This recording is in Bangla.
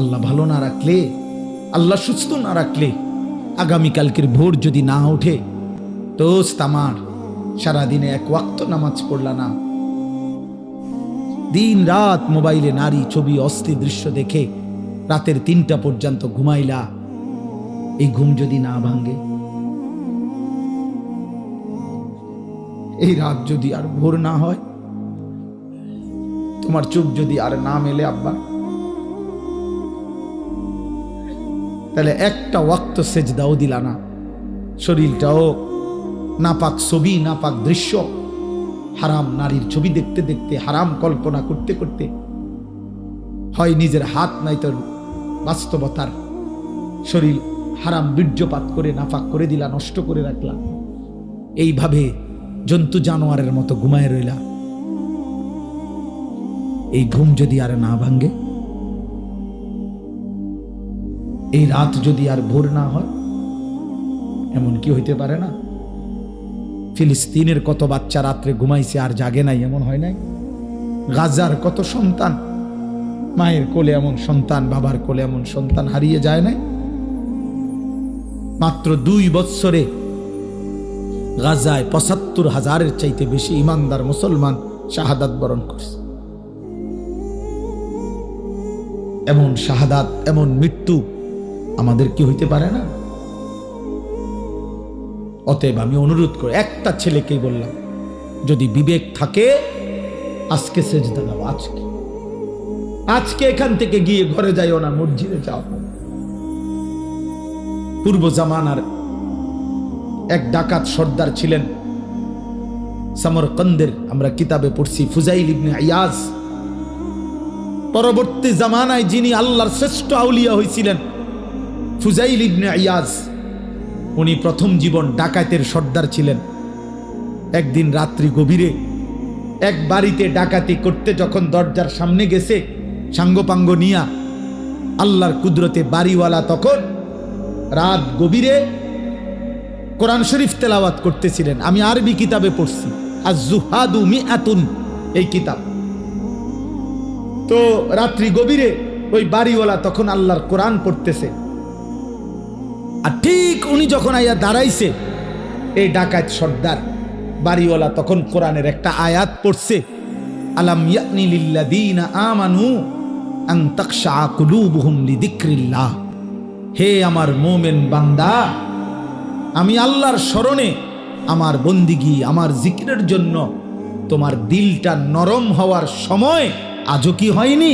আল্লাহ ভালো না রাখলে, আল্লাহ সুস্থ না রাখলে, আগামীকালকের ভোর যদি না ওঠে, দোস্ত আমার সারাদিনে এক ওয়াক্ত নামাজ পড়লা না, দিন রাত মোবাইলে নারী ছবি অস্থির দৃশ্য দেখে রাতের 3টা পর্যন্ত ঘুমাইলা, এই ঘুম যদি না ভাঙে, এই রাত যদি আর ভোর না হয়, তোমার চোখ যদি আর না মেলে আব্বা, তাহলে একটা ওয়াক্ত সেজদাও দিলা না, শরীরটাও নাপাক ছবি, নাপাক দৃশ্য, হারাম নারীর ছবি দেখতে দেখতে, হারাম কল্পনা করতে করতে, হয় নিজের হাত নাই তোর বাস্তবতার, শরীর হারাম বীর্যপাত করে নাপাক করে দিলা, নষ্ট করে রাখলা, এইভাবে জন্তু জানোয়ারের মতো ঘুমায় রইলা। এই ঘুম যদি আর না ভাঙ্গে, এই রাত যদি আর ভোর না হয়, এমন কি হইতে পারে না? ফিলিস্তিনের কত বাচ্চা রাত্রে ঘুমাইছে আর জাগে নাই, এমন হয় নাই? গাজার কত সন্তান, মায়ের কোলে এমন সন্তান, বাবার কোলে এমন সন্তান হারিয়ে যায় নাই? মাত্র 2 বৎসরে গাজায় ৭৫,০০০-এর চাইতে বেশি ইমানদার মুসলমান শাহাদাত বরণ করছে। এমন শাহাদাত, এমন মৃত্যু আমাদের কি হইতে পারে না? অতএব আমি অনুরোধ করি, একটা ছেলেকেই বললাম, যদি বিবেক থাকে আজকে সেজদা দাও, আজকে এখান থেকে গিয়ে ঘরে যাইও না, মসজিদে যাও। পূর্ব জামানার এক ডাকাত সর্দার ছিলেন সমরকন্দের, আমরা কিতাবে পড়ছি, ফুজাইল ইবনে ইয়াজ। পরবর্তী জামানায় যিনি আল্লাহর শ্রেষ্ঠ আউলিয়া হয়েছিলেন ফুজাইল ইবনে ইয়াজ, উনি প্রথম জীবন ডাকাতের সর্দার ছিলেন। একদিন রাত্রি গভীরে এক বাড়িতে ডাকাতি করতে যখন দরজার সামনে গেছে সাঙ্গপাঙ্গ নিয়া, আল্লাহর কুদরতে বাড়িওয়ালা তখন রাত গভীরে কোরআন শরীফ তেলাওয়াত করতেছিলেন। আমি আরবি কিতাবে পড়ছি, আজ-জুহাদু মিআতুন এই কিতাব। তো রাত্রি গভীরে ওই বাড়িওয়ালা তখন আল্লাহর কোরআন পড়তেছে, আর ঠিক উনি যখন আইয়া দাঁড়াইছে, এই ডাকাত সর্দার বাড়িওয়ালা তখন কোরআনের একটা আয়াত পড়ছে, আলাম ইয়ানি লিল্লাযীনা আমানু আন তাখশা কুলুবুহুম লিযিকরিল্লাহ। হে আমার মুমিন বান্দা, আমি আল্লাহর স্মরণে, আমার বন্দিগি, আমার জিকিরের জন্য তোমার দিলটা নরম হওয়ার সময় আজও কি হয়নি?